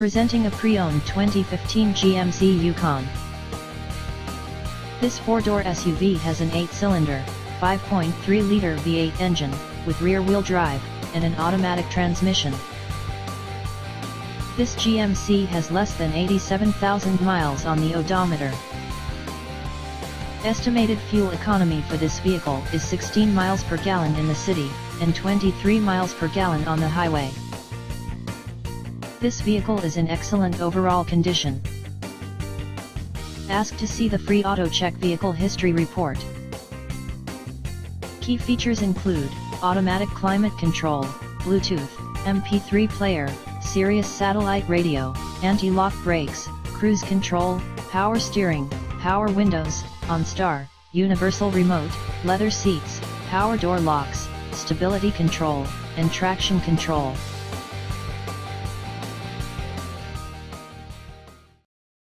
Presenting a pre-owned 2015 GMC Yukon. This four-door SUV has an 8-cylinder, 5.3-liter V8 engine, with rear-wheel drive, and an automatic transmission. This GMC has less than 87,000 miles on the odometer. Estimated fuel economy for this vehicle is 16 miles per gallon in the city, and 23 miles per gallon on the highway. This vehicle is in excellent overall condition. Ask to see the free AutoCheck Vehicle History Report. Key features include automatic climate control, Bluetooth, MP3 player, Sirius satellite radio, anti-lock brakes, cruise control, power steering, power windows, OnStar, universal remote, leather seats, power door locks, stability control, and traction control.